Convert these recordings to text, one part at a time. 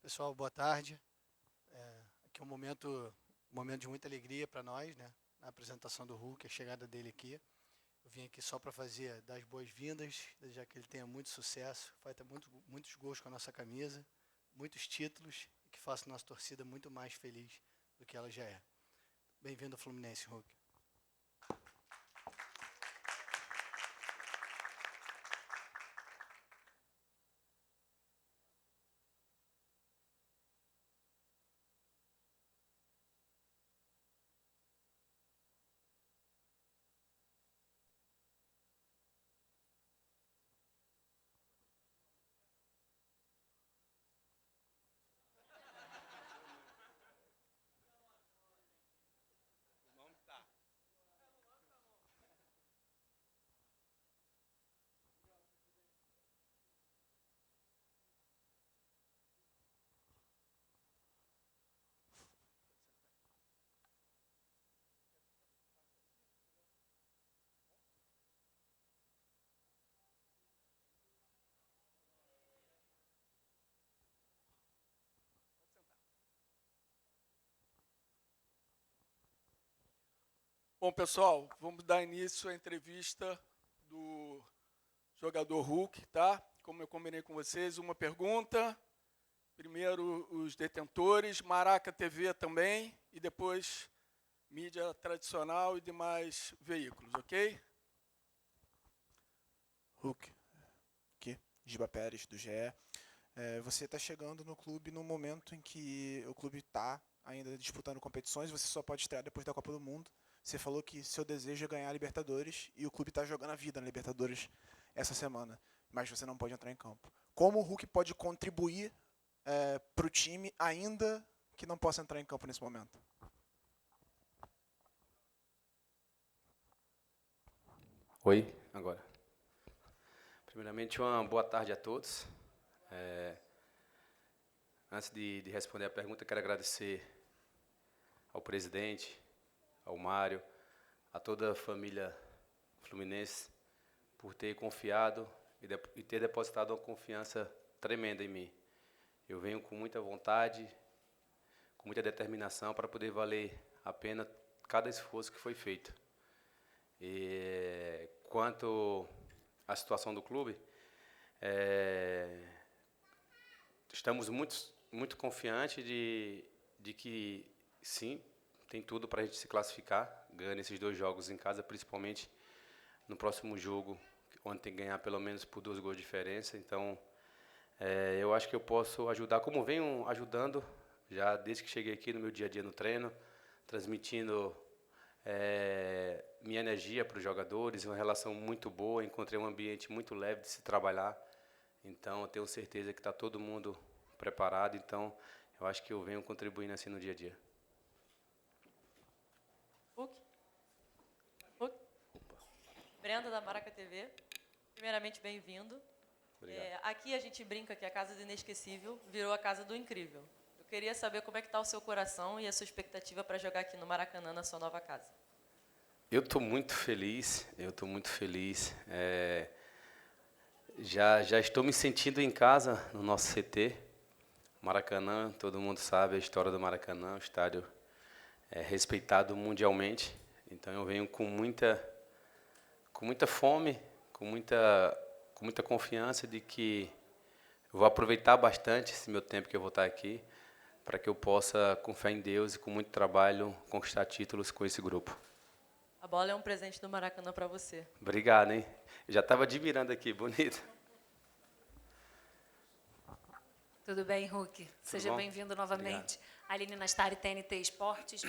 Pessoal, boa tarde. Aqui é um momento de muita alegria para nós, né? A apresentação do Hulk, a chegada dele aqui. Eu vim aqui só para dar as boas-vindas, desejar que ele tenha muito sucesso, vai ter muitos gols com a nossa camisa, muitos títulos e que faça a nossa torcida muito mais feliz do que ela já é. Bem-vindo ao Fluminense, Hulk. Bom, pessoal, vamos dar início à entrevista do jogador Hulk, tá? Como eu combinei com vocês, uma pergunta. Primeiro os detentores, Maraca TV também, e depois mídia tradicional e demais veículos, ok? Hulk, aqui, Giba Pérez, do GE. Você está chegando no clube no momento em que o clube está ainda disputando competições, você só pode estrear depois da Copa do Mundo. Você falou que seu desejo é ganhar a Libertadores e o clube está jogando a vida na Libertadores essa semana, mas você não pode entrar em campo. Como o Hulk pode contribuir para o time ainda que não possa entrar em campo nesse momento? Oi, agora. Primeiramente, uma boa tarde a todos. Antes de responder a pergunta, quero agradecer ao presidente, ao Mário, a toda a família fluminense por ter confiado e ter depositado uma confiança tremenda em mim. Eu venho com muita vontade, com muita determinação para poder valer a pena cada esforço que foi feito. E quanto à situação do clube, estamos muito confiantes de que, sim, tem tudo para a gente se classificar, ganhando esses 2 jogos em casa, principalmente no próximo jogo, onde tem que ganhar pelo menos por 2 gols de diferença. Então, eu acho que eu posso ajudar, como venho ajudando, já desde que cheguei aqui no meu dia a dia no treino, transmitindo minha energia para os jogadores, uma relação muito boa, encontrei um ambiente muito leve de se trabalhar. Então, eu tenho certeza que está todo mundo preparado. Então, eu acho que eu venho contribuindo assim no dia a dia. Hulk? Brenda, da Maraca TV. Primeiramente, bem-vindo. Aqui a gente brinca que a casa do inesquecível virou a casa do incrível. Eu queria saber como é que está o seu coração e a sua expectativa para jogar aqui no Maracanã, na sua nova casa. Eu estou muito feliz, Já estou me sentindo em casa no nosso CT. Maracanã, todo mundo sabe a história do Maracanã, o estádio é respeitado mundialmente. Então eu venho com muita fome, com muita confiança de que eu vou aproveitar bastante esse meu tempo que eu vou estar aqui, para que eu possa, com fé em Deus e com muito trabalho, conquistar títulos com esse grupo. A bola é um presente do Maracanã para você. Obrigado, hein? Eu já estava admirando aqui, bonito. Tudo bem, Hulk? Seja bem-vindo novamente. Obrigado. Aline Nastari, TNT Esportes.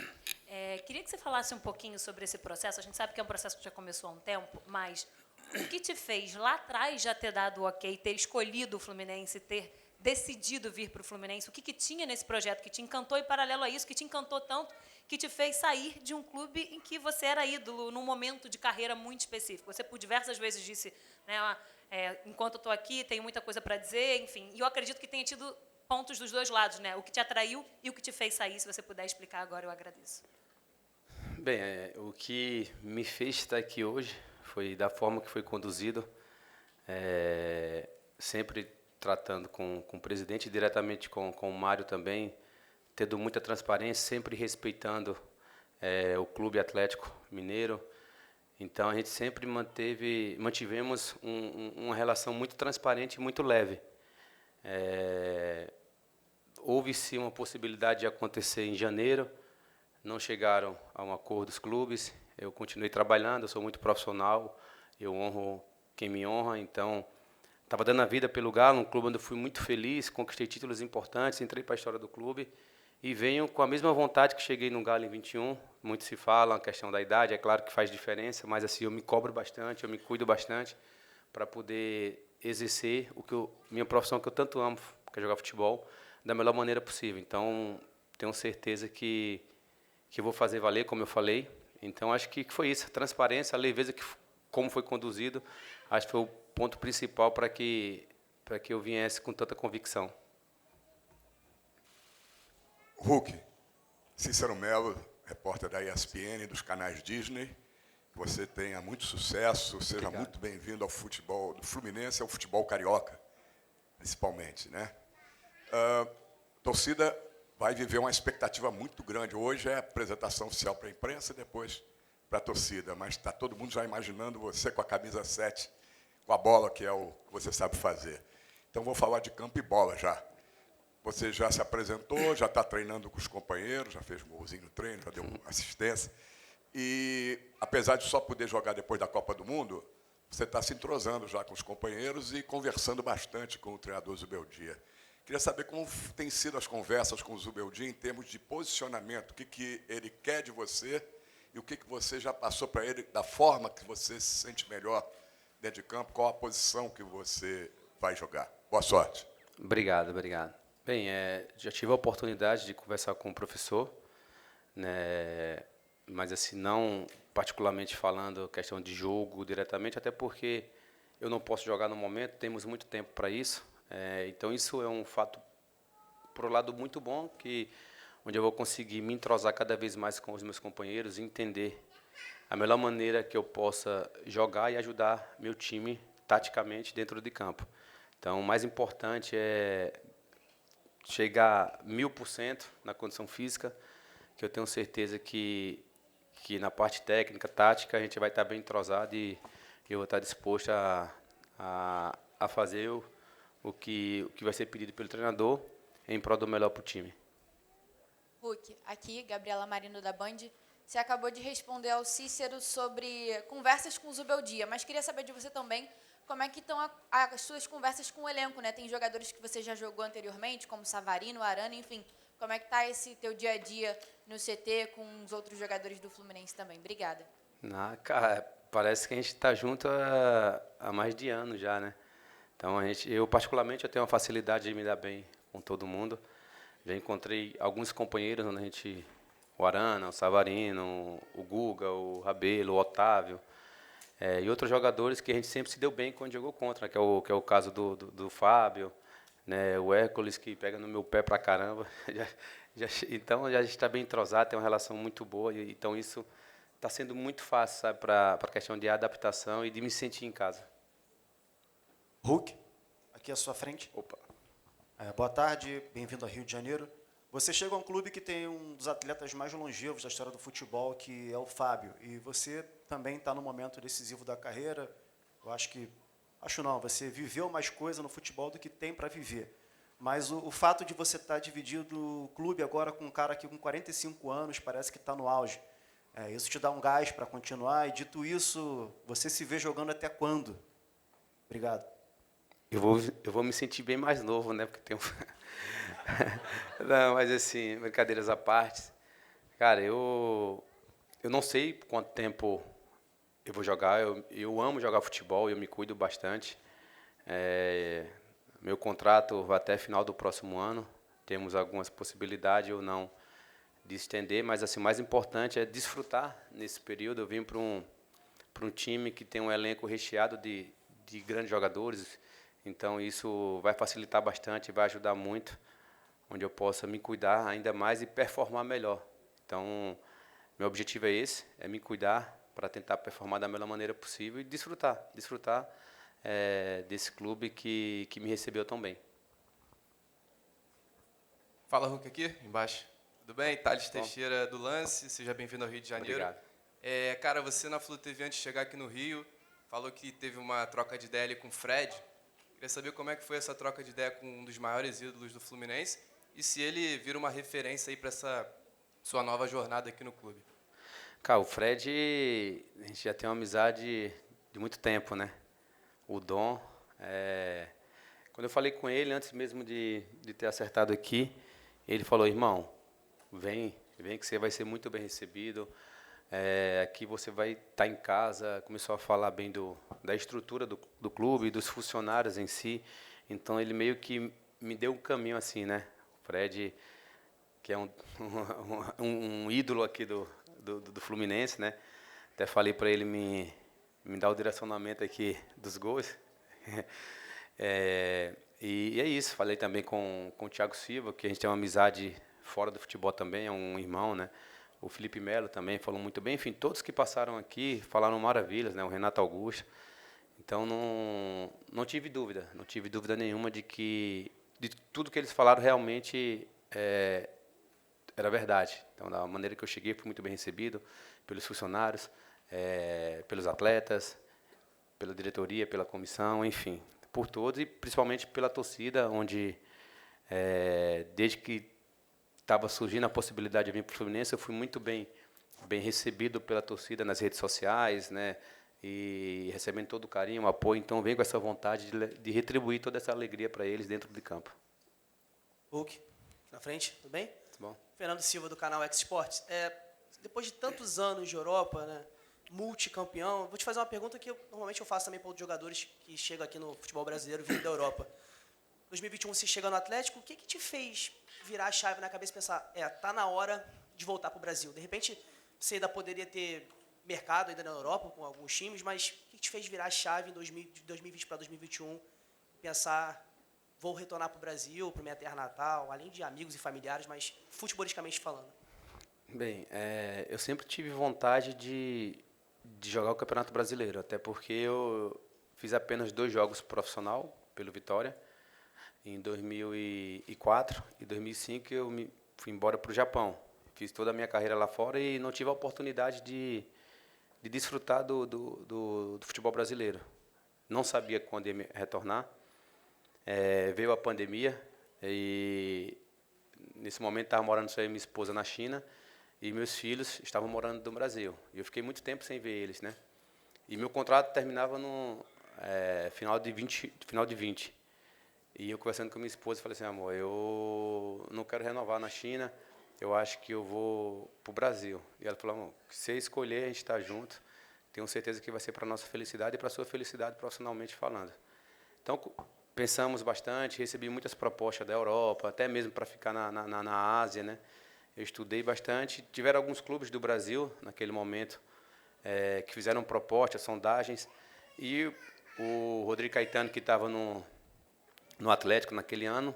Queria que você falasse um pouquinho sobre esse processo. A gente sabe que é um processo que já começou há um tempo, mas o que te fez lá atrás já ter dado o ok, ter escolhido o Fluminense, ter decidido vir para o Fluminense? O que tinha nesse projeto que te encantou e, paralelo a isso, que te encantou tanto, que te fez sair de um clube em que você era ídolo, num momento de carreira muito específico? Você, por diversas vezes, disse, né, enquanto eu estou aqui, tenho muita coisa para dizer, enfim. E eu acredito que tenha tido pontos dos 2 lados, né? O que te atraiu e o que te fez sair. Se você puder explicar agora, eu agradeço. Bem, o que me fez estar aqui hoje foi da forma que foi conduzido. Sempre tratando com o presidente, diretamente com o Mário também, tendo muita transparência, sempre respeitando o Clube Atlético Mineiro. Então, a gente sempre mantivemos uma relação muito transparente e muito leve. Houve-se uma possibilidade de acontecer em janeiro, não chegaram a um acordo os clubes, eu continuei trabalhando, eu sou muito profissional, eu honro quem me honra, então estava dando a vida pelo Galo, um clube onde eu fui muito feliz, conquistei títulos importantes, entrei para a história do clube e venho com a mesma vontade que cheguei no Galo em 21. Muito se fala, a questão da idade, é claro que faz diferença, mas assim, eu me cobro bastante, eu me cuido bastante para poder exercer minha profissão que eu tanto amo, que é jogar futebol, da melhor maneira possível. Então, tenho certeza que eu vou fazer valer, como eu falei. Então, acho que foi isso, a transparência, a leveza, como foi conduzido, acho que foi o ponto principal para que eu viesse com tanta convicção. Hulk, Cícero Melo, repórter da ESPN, dos canais Disney. Que você tenha muito sucesso, seja Obrigado. muito bem-vindo ao futebol do Fluminense, ao futebol carioca, principalmente, né? Torcida vai viver uma expectativa muito grande. Hoje é a apresentação oficial para a imprensa e depois para a torcida, mas está todo mundo já imaginando você com a camisa 7, com a bola, que é o que você sabe fazer. Então, vou falar de campo e bola já. Você já se apresentou, já está treinando com os companheiros, já fez um golzinho no treino, já deu uma assistência. E, apesar de só poder jogar depois da Copa do Mundo, você está se entrosando já com os companheiros e conversando bastante com o treinador Zubeldia. Queria saber como têm sido as conversas com o Zubeldia em termos de posicionamento, o que ele quer de você e o que você já passou para ele, da forma que você se sente melhor dentro de campo, qual a posição que você vai jogar. Boa sorte. Obrigado, obrigado. Bem, já tive a oportunidade de conversar com o professor, né, mas assim, não particularmente falando questão de jogo diretamente, até porque eu não posso jogar no momento, temos muito tempo para isso. Então, isso é um fato, por um lado, muito bom, onde eu vou conseguir me entrosar cada vez mais com os meus companheiros e entender a melhor maneira que eu possa jogar e ajudar meu time taticamente dentro de campo. Então, o mais importante é chegar 1000% na condição física, que eu tenho certeza que na parte técnica, tática, a gente vai estar bem entrosado e eu vou estar disposto a fazer o que vai ser pedido pelo treinador em prol do melhor para o time. Hulk, aqui, Gabriela Marino da Band. Você acabou de responder ao Cícero sobre conversas com o Zubeldia, mas queria saber de você também como é que estão as suas conversas com o elenco, né? Tem jogadores que você já jogou anteriormente, como Savarino, Arana, enfim. Como é que está esse teu dia a dia no CT com os outros jogadores do Fluminense também? Obrigada. Cara, parece que a gente está junto há mais de anos já, né? Então, eu particularmente, eu tenho uma facilidade de me dar bem com todo mundo. Já encontrei alguns companheiros, onde o Arana, o Savarino, o Guga, o Rabelo, o Otávio, e outros jogadores que a gente sempre se deu bem quando jogou contra, que é o caso do Fábio, né, o Hércules, que pega no meu pé pra caramba. Então, a gente está bem entrosado, tem uma relação muito boa, então isso está sendo muito fácil, sabe, para a questão de adaptação e de me sentir em casa. Hulk, aqui à sua frente. Opa. Boa tarde, bem-vindo ao Rio de Janeiro. Você chega a um clube que tem um dos atletas mais longevos da história do futebol, que é o Fábio, e você também está no momento decisivo da carreira. Você viveu mais coisa no futebol do que tem para viver. Mas o fato de você estar dividido o clube agora com um cara aqui com 45 anos, parece que está no auge. Isso te dá um gás para continuar, e dito isso, você se vê jogando até quando? Obrigado. Eu vou me sentir bem mais novo, né? Porque tem Não, mas assim, brincadeiras à parte. Cara, eu não sei quanto tempo eu vou jogar. Eu amo jogar futebol, eu me cuido bastante. Meu contrato vai até final do próximo ano. Temos algumas possibilidades ou não de estender, mas assim, o mais importante é desfrutar nesse período. Eu vim para um time que tem um elenco recheado de grandes jogadores. Então, isso vai facilitar bastante, vai ajudar muito, onde eu possa me cuidar ainda mais e performar melhor. Então, meu objetivo é esse, é me cuidar para tentar performar da melhor maneira possível e desfrutar desse clube que me recebeu tão bem. Fala, Hulk, aqui embaixo. Tudo bem? Thales Teixeira do Lance, seja bem-vindo ao Rio de Janeiro. Obrigado. Cara, você na Flu TV, antes de chegar aqui no Rio, falou que teve uma troca de ideia ali com o Fred. Queria saber como é que foi essa troca de ideia com um dos maiores ídolos do Fluminense e se ele vira uma referência aí para essa sua nova jornada aqui no clube. Cara, o Fred, a gente já tem uma amizade de muito tempo, né? O Dom, quando eu falei com ele, antes mesmo de ter acertado aqui, ele falou, irmão, vem que você vai ser muito bem recebido, aqui você vai estar em casa. Começou a falar bem da estrutura do clube, dos funcionários em si. Então, ele meio que me deu um caminho assim, né? O Fred, que é um ídolo aqui do Fluminense, né? Até falei para ele me dar o direcionamento aqui dos gols. E é isso. Falei também com o Thiago Silva, que a gente tem uma amizade fora do futebol também, é um irmão, né? O Felipe Melo também falou muito bem. Enfim, todos que passaram aqui falaram maravilhas, né? O Renato Augusto. Então, não tive dúvida nenhuma de tudo que eles falaram realmente era verdade. Então, da maneira que eu cheguei, fui muito bem recebido pelos funcionários, pelos atletas, pela diretoria, pela comissão, enfim, por todos e principalmente pela torcida, onde desde que estava surgindo a possibilidade de vir para o Fluminense, eu fui muito bem recebido pela torcida nas redes sociais, né? E recebendo todo o carinho, o apoio. Então, venho com essa vontade de retribuir toda essa alegria para eles dentro de campo. Hulk, na frente, tudo bem? Tá bom. Fernando Silva, do canal X Sports. Depois de tantos anos de Europa, né, multicampeão, vou te fazer uma pergunta que normalmente eu faço também para outros jogadores que chegam aqui no futebol brasileiro vindo da Europa. 2021 você chega no Atlético, o que te fez virar a chave na cabeça e pensar, tá na hora de voltar para o Brasil? De repente, você ainda poderia ter mercado ainda na Europa com alguns times, mas o que te fez virar a chave em 2020 para 2021 e pensar, vou retornar para o Brasil, para minha terra natal, além de amigos e familiares, mas futebolisticamente falando? Bem, eu sempre tive vontade de jogar o Campeonato Brasileiro, até porque eu fiz apenas 2 jogos profissional pelo Vitória, em 2004 e 2005 eu fui embora para o Japão. Fiz toda a minha carreira lá fora e não tive a oportunidade de desfrutar do futebol brasileiro. Não sabia quando ia retornar. Veio a pandemia e nesse momento estava morando só eu e minha esposa na China e meus filhos estavam morando no Brasil. E eu fiquei muito tempo sem ver eles, né? E meu contrato terminava no final de 20. E eu conversando com minha esposa, falei assim, amor, eu não quero renovar na China, eu acho que eu vou para o Brasil. E ela falou, amor, se você escolher, a gente está junto, tenho certeza que vai ser para a nossa felicidade e para a sua felicidade profissionalmente falando. Então, pensamos bastante, recebi muitas propostas da Europa, até mesmo para ficar na Ásia, né? Eu estudei bastante, tiveram alguns clubes do Brasil, naquele momento, que fizeram propostas, sondagens, e o Rodrigo Caetano, que estava no Atlético naquele ano,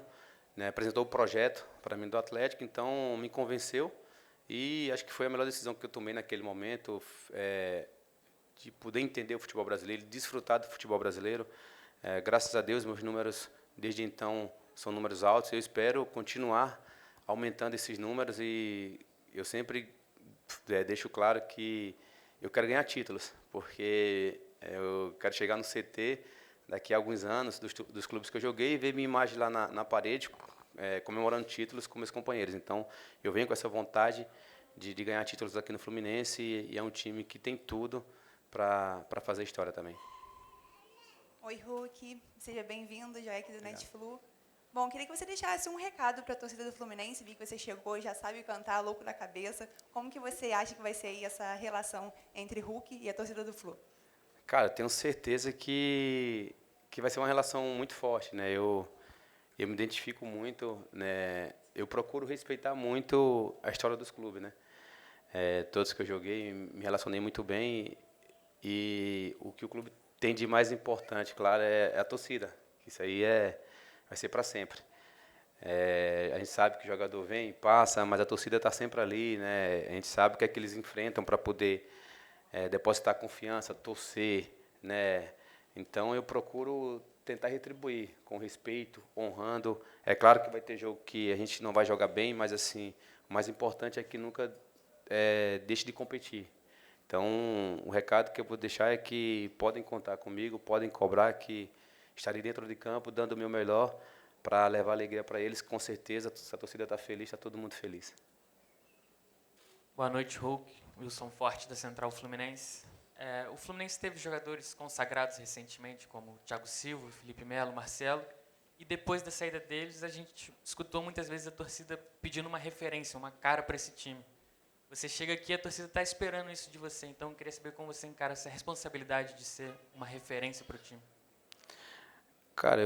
né, apresentou o projeto para mim do Atlético, então me convenceu e acho que foi a melhor decisão que eu tomei naquele momento, de poder entender o futebol brasileiro, desfrutar do futebol brasileiro. Graças a Deus, meus números desde então são números altos, eu espero continuar aumentando esses números e eu sempre deixo claro que eu quero ganhar títulos, porque eu quero chegar no CT daqui a alguns anos, dos clubes que eu joguei, e ver minha imagem lá na parede, comemorando títulos com meus companheiros. Então, eu venho com essa vontade de ganhar títulos aqui no Fluminense, e é um time que tem tudo para fazer história também. Oi, Hulk. Seja bem-vindo, Joeck do Netflu. Bom, queria que você deixasse um recado para a torcida do Fluminense. Vi que você chegou, já sabe cantar, louco da cabeça. Como que você acha que vai ser aí essa relação entre Hulk e a torcida do Flu? Cara, tenho certeza que vai ser uma relação muito forte, né? Eu me identifico muito, né? Eu procuro respeitar muito a história dos clubes, né? Todos que eu joguei, me relacionei muito bem e o que o clube tem de mais importante, claro, é a torcida. Isso aí vai ser para sempre. A gente sabe que o jogador vem, passa, mas a torcida está sempre ali, né? A gente sabe o que é que eles enfrentam para poder depositar confiança, torcer, né? Então eu procuro tentar retribuir com respeito, honrando. É claro que vai ter jogo que a gente não vai jogar bem, mas assim, o mais importante é que nunca deixe de competir. Então, o recado que eu vou deixar é que podem contar comigo, podem cobrar, que estarei dentro de campo dando o meu melhor para levar alegria para eles. Com certeza, se a torcida está feliz, está todo mundo feliz. Boa noite, Hulk. Wilson Forte, da Central Fluminense. O Fluminense teve jogadores consagrados recentemente, como Thiago Silva, Felipe Melo, Marcelo, e depois da saída deles, a gente escutou muitas vezes a torcida pedindo uma referência, uma cara para esse time. Você chega aqui, a torcida está esperando isso de você, então eu queria saber como você encara essa responsabilidade de ser uma referência para o time. Cara,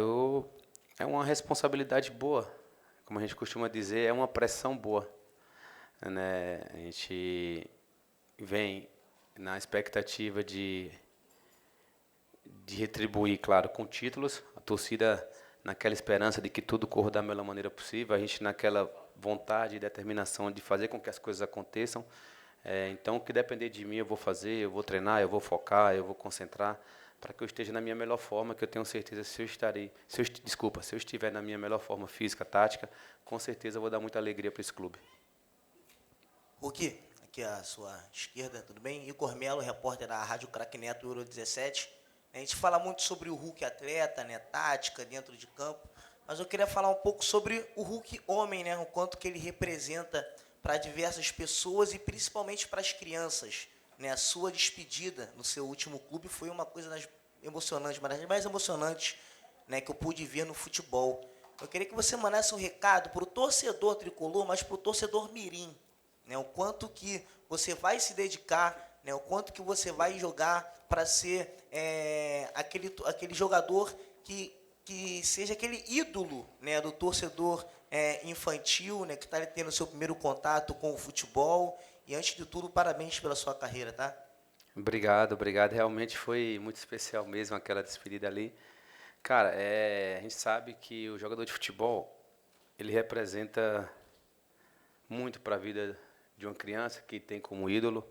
é uma responsabilidade boa, como a gente costuma dizer, é uma pressão boa, né? A gente vem na expectativa de retribuir, claro, com títulos, a torcida naquela esperança de que tudo corra da melhor maneira possível, a gente naquela vontade e determinação de fazer com que as coisas aconteçam. Então, o que depender de mim, eu vou fazer, eu vou treinar, eu vou focar, eu vou concentrar, para que eu esteja na minha melhor forma, que eu tenho certeza, se eu estiver na minha melhor forma física, tática, com certeza eu vou dar muita alegria para esse clube. Hulk, aqui à sua esquerda, tudo bem? Igor Melo, repórter da Rádio Craque Neto, Euro 17. A gente fala muito sobre o Hulk atleta, né, tática, dentro de campo, mas eu queria falar um pouco sobre o Hulk homem, né, o quanto que ele representa para diversas pessoas e principalmente para as crianças. Né, a sua despedida no seu último clube foi uma coisa emocionante, uma das mais emocionantes, né, que eu pude ver no futebol. Eu queria que você mandasse um recado para o torcedor tricolor, mas para o torcedor mirim, né, o quanto que você vai se dedicar, né, o quanto que você vai jogar para ser aquele jogador que seja aquele ídolo, né, do torcedor infantil, né, que está tendo seu primeiro contato com o futebol. E, antes de tudo, parabéns pela sua carreira, tá? Obrigado. Realmente foi muito especial mesmo aquela despedida ali. Cara, a gente sabe que o jogador de futebol, ele representa muito para a vida de uma criança que tem como ídolo.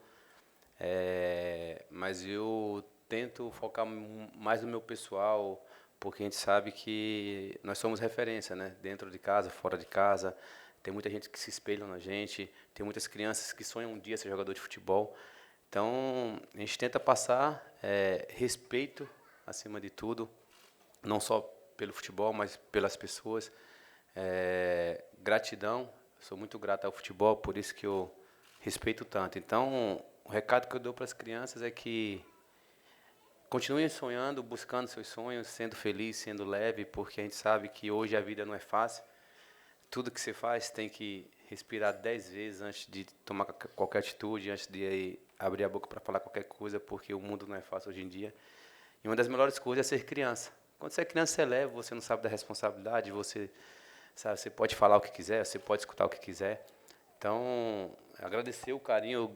Mas eu tento focar mais no meu pessoal, porque a gente sabe que nós somos referência, né? Dentro de casa, fora de casa. Tem muita gente que se espelha na gente, tem muitas crianças que sonham um dia ser jogador de futebol. Então, a gente tenta passar respeito acima de tudo, não só pelo futebol, mas pelas pessoas. Gratidão, sou muito grato ao futebol, por isso que eu respeito tanto. Então, o recado que eu dou para as crianças é que continuem sonhando, buscando seus sonhos, sendo feliz, sendo leve, porque a gente sabe que hoje a vida não é fácil. Tudo que você faz tem que respirar 10 vezes antes de tomar qualquer atitude, antes de abrir a boca para falar qualquer coisa, porque o mundo não é fácil hoje em dia. E uma das melhores coisas é ser criança. Quando você é criança, você é leve, você não sabe da responsabilidade, você pode falar o que quiser, você pode escutar o que quiser. Então, agradecer o carinho,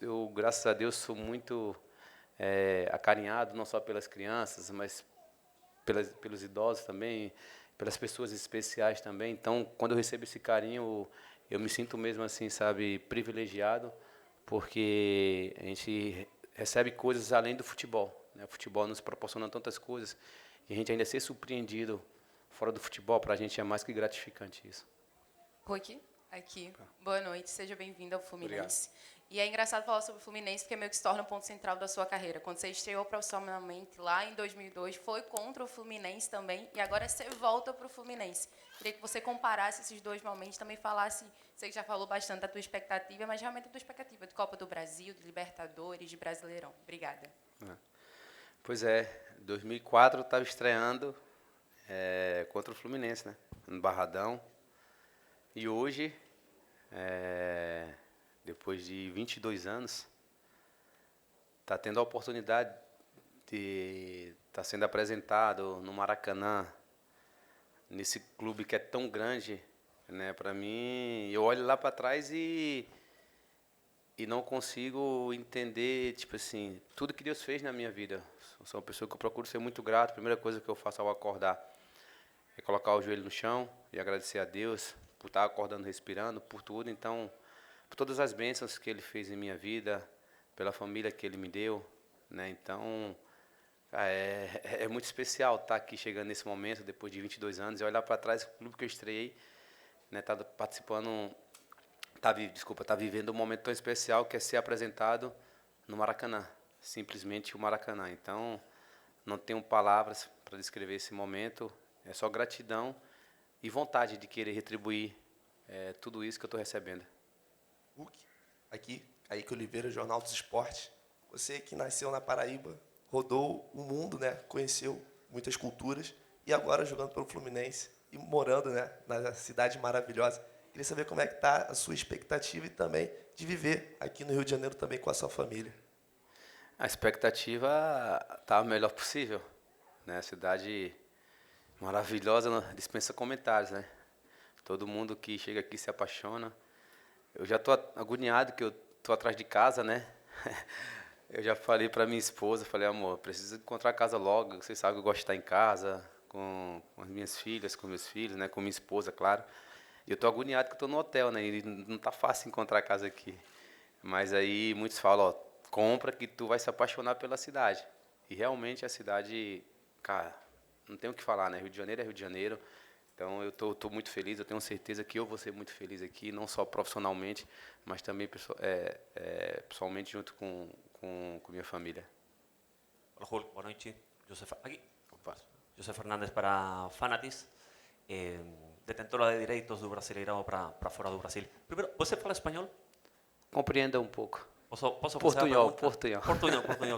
eu graças a Deus, sou muito acarinhado, não só pelas crianças, mas pelos idosos também, pelas pessoas especiais também. Então, quando eu recebo esse carinho, eu me sinto mesmo assim, sabe, privilegiado, porque a gente recebe coisas além do futebol, né? O futebol nos proporciona tantas coisas, e a gente ainda ser surpreendido fora do futebol, para a gente é mais que gratificante isso. Hulk, aqui. Boa noite, seja bem-vindo ao Fluminense. Obrigado. E é engraçado falar sobre o Fluminense, porque meio que se torna um ponto central da sua carreira. Quando você estreou profissionalmente lá em 2002, foi contra o Fluminense também, e agora você volta para o Fluminense. Queria que você comparasse esses dois momentos, também falasse, sei que já falou bastante da tua expectativa, mas realmente a tua expectativa de Copa do Brasil, de Libertadores, de Brasileirão. Obrigada. Pois é, 2004 eu estava estreando contra o Fluminense, né, no Barradão. E hoje, depois de 22 anos, está tendo a oportunidade de estar sendo apresentado no Maracanã, nesse clube que é tão grande, né? Para mim, eu olho lá para trás e não consigo entender, tipo assim, tudo que Deus fez na minha vida. Eu sou uma pessoa que eu procuro ser muito grato. A primeira coisa que eu faço ao acordar é colocar o joelho no chão e agradecer a Deus por estar acordando, respirando, por tudo. Então, por todas as bênçãos que Ele fez em minha vida, pela família que Ele me deu, né? Então, É muito especial estar aqui chegando nesse momento, depois de 22 anos, e olhar para trás, o clube que eu estreiei, né, tá participando, tá vivendo um momento tão especial que é ser apresentado no Maracanã, simplesmente o Maracanã. Então, não tenho palavras para descrever esse momento, é só gratidão e vontade de querer retribuir tudo isso que eu estou recebendo. Hulk, aqui, Kaique Oliveira, Jornal dos Esportes. Você que nasceu na Paraíba, rodou o mundo, né? Conheceu muitas culturas e agora jogando pelo Fluminense e morando, né, na cidade maravilhosa. Queria saber como é que está a sua expectativa e também de viver aqui no Rio de Janeiro também com a sua família. A expectativa está a melhor possível, né? Cidade maravilhosa, não dispensa comentários, né? Todo mundo que chega aqui se apaixona. Eu já estou agoniado que eu estou atrás de casa, né? Eu já falei para minha esposa, falei, amor, preciso encontrar casa logo. Você sabe que eu gosto de estar em casa, com as minhas filhas, com meus filhos, né? Com minha esposa, claro. E eu estou agoniado que eu estou no hotel, né? E não está fácil encontrar casa aqui. Mas aí muitos falam, ó, compra que tu vai se apaixonar pela cidade. E realmente a cidade, cara, não tem o que falar, né? Rio de Janeiro é Rio de Janeiro. Então eu estou muito feliz, eu tenho certeza que eu vou ser muito feliz aqui, não só profissionalmente, mas também pessoalmente junto com minha família. Olá, Hulk, boa noite. José Fernandes para Fanatis, detentora de direitos do Brasileirão para fora do Brasil. Primeiro, você fala espanhol? Compreenda um pouco. ¿Posso Portuñol, Portuñol,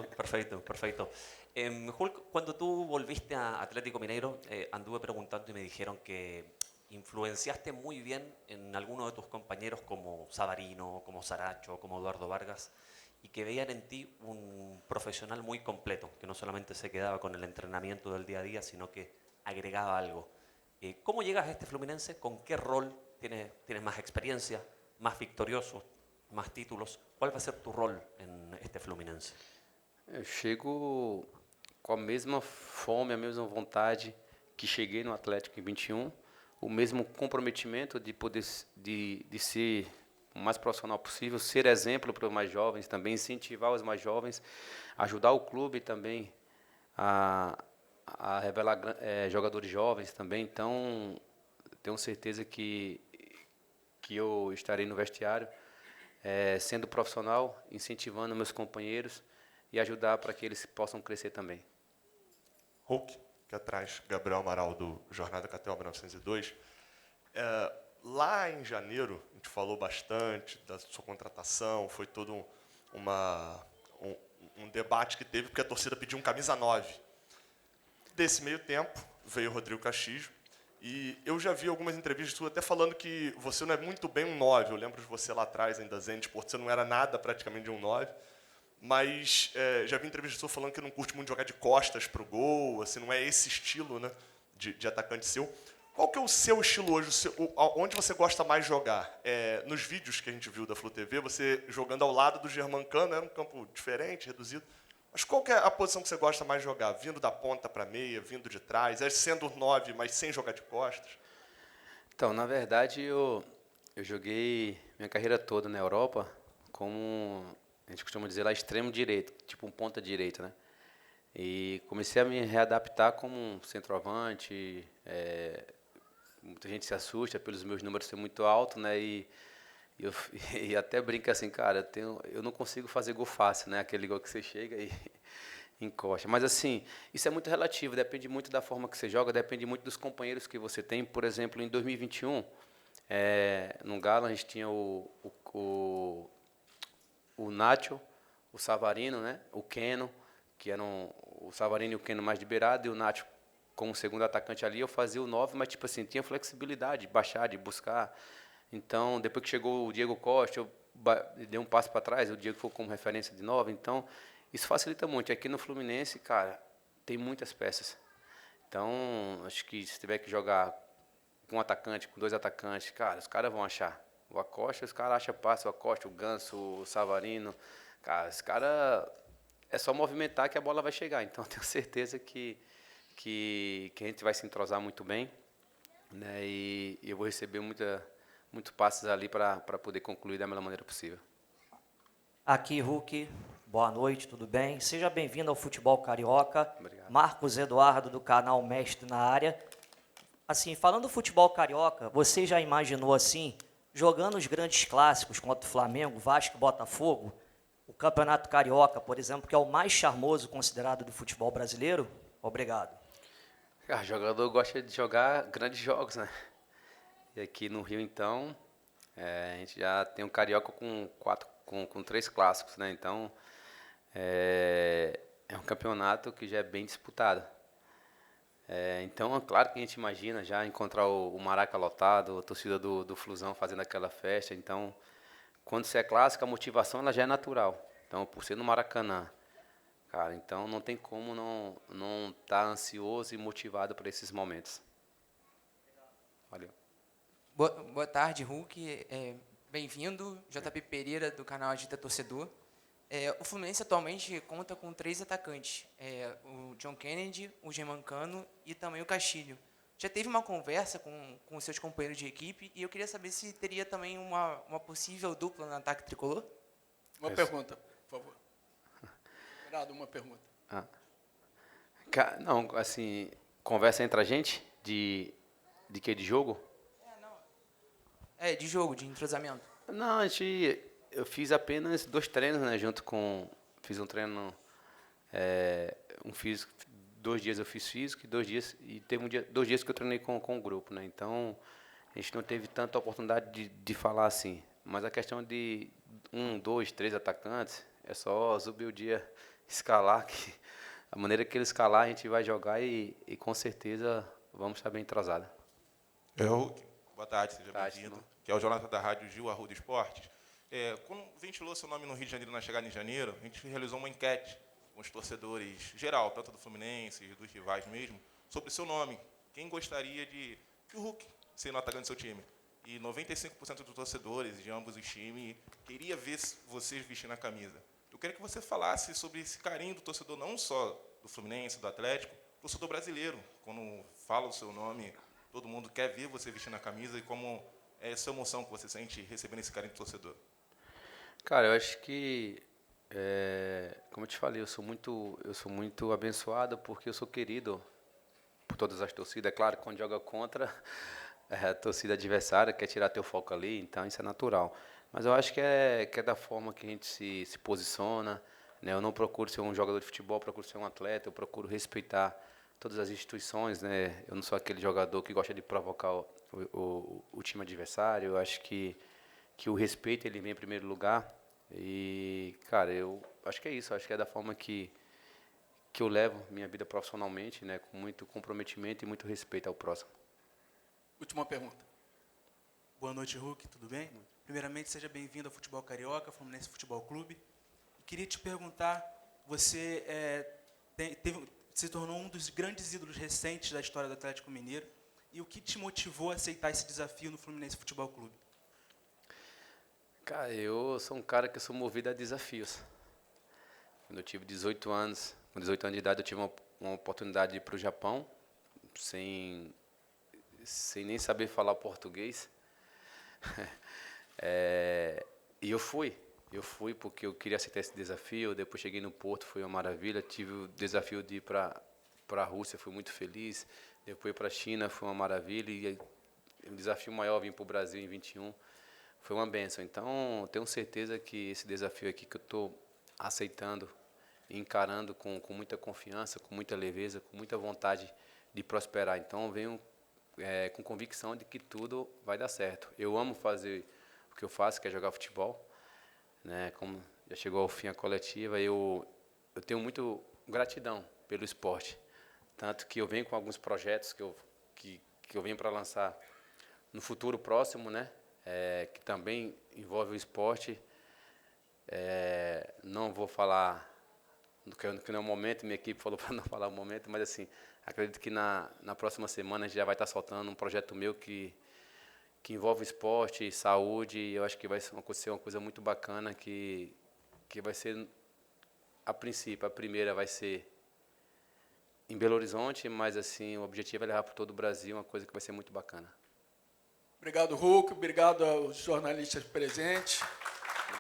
perfecto. Hulk, cuando tú volviste a Atlético Mineiro, anduve preguntando y me dijeron que influenciaste muy bien en algunos de tus compañeros como Savarino, como Saracho, como Eduardo Vargas, y que veían en ti un profesional muy completo, que no solamente se quedaba con el entrenamiento del día a día, sino que agregaba algo. ¿Cómo llegas a este Fluminense? ¿Con qué rol tienes más experiencia, más victorioso, más títulos? ¿Cuál va a ser tu rol en este Fluminense? Eu chego com a mesma fome, a mesma vontade que cheguei no Atlético em 21, o mesmo comprometimento de poder de ser o mais profissional possível, ser exemplo para os mais jovens, também incentivar os mais jovens, ajudar o clube também a revelar jogadores jovens também. Então, tenho certeza que eu estarei no vestiário, sendo profissional, incentivando meus companheiros e ajudar para que eles possam crescer também. Hulk, que atrás, Gabriel Amaral, do Jornada Catel 1902. Lá em janeiro, a gente falou bastante da sua contratação, foi todo um debate que teve, porque a torcida pediu um camisa 9. Desse meio tempo, veio o Rodrigo Castillo, e eu já vi algumas entrevistas suas até falando que você não é muito bem um 9. Eu lembro de você lá atrás, ainda Zen Sport, você não era nada praticamente de um 9. Mas já vi entrevista sua falando que não curte muito jogar de costas para o gol, assim, não é esse estilo, né, de atacante seu. Qual que é o seu estilo hoje? Onde você gosta mais de jogar? Nos vídeos que a gente viu da Flu TV, você jogando ao lado do Germancano, era um campo diferente, reduzido. Mas qual que é a posição que você gosta mais de jogar? Vindo da ponta para a meia, vindo de trás, sendo 9, mas sem jogar de costas? Então, na verdade, eu joguei minha carreira toda na Europa como, a gente costuma dizer lá, extremo direito, tipo um ponta direita, né? E comecei a me readaptar como um centroavante. Muita gente se assusta pelos meus números ser muito alto, né? E até brinca assim, cara, eu não consigo fazer gol fácil, né? Aquele gol que você chega e encosta. Mas assim, isso é muito relativo, depende muito da forma que você joga, depende muito dos companheiros que você tem. Por exemplo, em 2021, no Galo a gente tinha o Nacho, o Savarino, né? O Keno, que eram o Savarino e o Keno mais liberados, e o Nacho como segundo atacante ali. Eu fazia o 9, mas tipo assim, tinha flexibilidade de baixar, de buscar. Então, depois que chegou o Diego Costa, eu dei um passo para trás, o Diego foi como referência de 9. Então, isso facilita muito. Aqui no Fluminense, cara, tem muitas peças. Então, acho que se tiver que jogar com um atacante, com dois atacantes, cara, os caras vão achar. O Acosta, os caras acham passe, o Acosta, o Ganso, o Savarino. Cara, os caras, é só movimentar que a bola vai chegar. Então, tenho certeza que a gente vai se entrosar muito bem, né? E eu vou receber muito passes ali para poder concluir da melhor maneira possível. Aqui, Hulk, Boa noite, tudo bem? Seja bem-vindo ao Futebol Carioca. Obrigado. Marcos Eduardo, do canal Mestre na Área. Assim, falando do futebol carioca, você já imaginou assim, jogando os grandes clássicos contra o Flamengo, Vasco e Botafogo, o Campeonato Carioca, por exemplo, que é o mais charmoso considerado do futebol brasileiro? Obrigado. O jogador gosta de jogar grandes jogos, né? E aqui no Rio, então, a gente já tem um Carioca com 3 clássicos, né? Então, é um campeonato que já é bem disputado. Então, é claro que a gente imagina já encontrar o Maraca lotado, a torcida do Flusão fazendo aquela festa. Então, quando você é clássico, a motivação ela já é natural. Então, por ser no Maracanã, cara, então não tem como não estar ansioso e motivado para esses momentos. Valeu. Boa tarde, Hulk. Bem-vindo, JP Pereira, do canal Agita Torcedor. O Fluminense atualmente conta com 3 atacantes, o John Kennedy, o Germancano e também o Castilho. Já teve uma conversa com os seus companheiros de equipe e eu queria saber se teria também uma possível dupla no ataque tricolor? Uma pergunta, por favor. Renato, uma pergunta. Não, assim, conversa entre a gente de quê? De jogo? De jogo, de entrosamento. Não, eu fiz apenas 2 treinos, né, fiz um treino, um físico, 2 dias eu fiz físico e teve 2 dias que eu treinei com o grupo, né, então a gente não teve tanta oportunidade de falar assim, mas a questão de 1, 2, 3 atacantes, é só subir o dia, escalar, que a maneira que ele escalar a gente vai jogar e com certeza vamos estar bem entrosados. Boa tarde, seja bem-vindo. Que é o jornalista da Rádio Gil Arruda Esportes. Quando ventilou seu nome no Rio de Janeiro na chegada em janeiro, a gente realizou uma enquete com os torcedores geral, tanto do Fluminense e dos rivais mesmo, sobre o seu nome. Quem gostaria de que o Hulk seja o atacante do seu time? E 95% dos torcedores de ambos os times queria ver vocês vestindo a camisa. Eu queria que você falasse sobre esse carinho do torcedor, não só do Fluminense, do Atlético, do torcedor brasileiro. Quando fala o seu nome, todo mundo quer ver você vestindo a camisa e como é essa emoção que você sente recebendo esse carinho do torcedor. Cara, eu acho que, como eu te falei, eu sou muito abençoado porque eu sou querido por todas as torcidas. É claro que quando joga contra, a torcida adversária quer tirar teu foco ali, então isso é natural. Mas eu acho que é da forma que a gente se posiciona, né? Eu não procuro ser um jogador de futebol, eu procuro ser um atleta, eu procuro respeitar todas as instituições, né? Eu não sou aquele jogador que gosta de provocar o time adversário. Eu acho que o respeito ele vem em primeiro lugar e, cara, eu acho que é isso. Eu acho que é da forma que eu levo minha vida profissionalmente, né? Com muito comprometimento e muito respeito ao próximo. Última pergunta. Boa noite, Hulk, tudo bem? Primeiramente, seja bem-vindo ao Futebol Carioca, Fluminense Futebol Clube. E queria te perguntar, você se tornou um dos grandes ídolos recentes da história do Atlético Mineiro, e o que te motivou a aceitar esse desafio no Fluminense Futebol Clube? Cara, eu sou um cara que sou movido a desafios. Quando eu tive 18 anos, com 18 anos de idade, eu tive uma oportunidade de ir para o Japão, sem nem saber falar português. E eu fui porque eu queria aceitar esse desafio. Depois cheguei no Porto, foi uma maravilha. Tive o desafio de ir para a Rússia, fui muito feliz. Depois para a China, foi uma maravilha. E o desafio maior, vim para o Brasil em 21, foi uma bênção. Então, tenho certeza que esse desafio aqui que eu estou aceitando, encarando com muita confiança, com muita leveza, com muita vontade de prosperar. Então, eu venho com convicção de que tudo vai dar certo. Eu amo fazer o que eu faço, que é jogar futebol, né? Como já chegou ao fim a coletiva, eu tenho muito gratidão pelo esporte, tanto que eu venho com alguns projetos que eu venho para lançar no futuro próximo, né? Que também envolve o esporte. Não vou falar que não é o momento, minha equipe falou para não falar o momento, mas assim, acredito que na próxima semana a gente já vai estar soltando um projeto meu que envolve esporte, saúde, e eu acho que vai acontecer uma coisa muito bacana, que vai ser, a princípio, a primeira vai ser em Belo Horizonte, mas assim, o objetivo é levar para todo o Brasil, uma coisa que vai ser muito bacana. Obrigado, Hulk. Obrigado aos jornalistas presentes.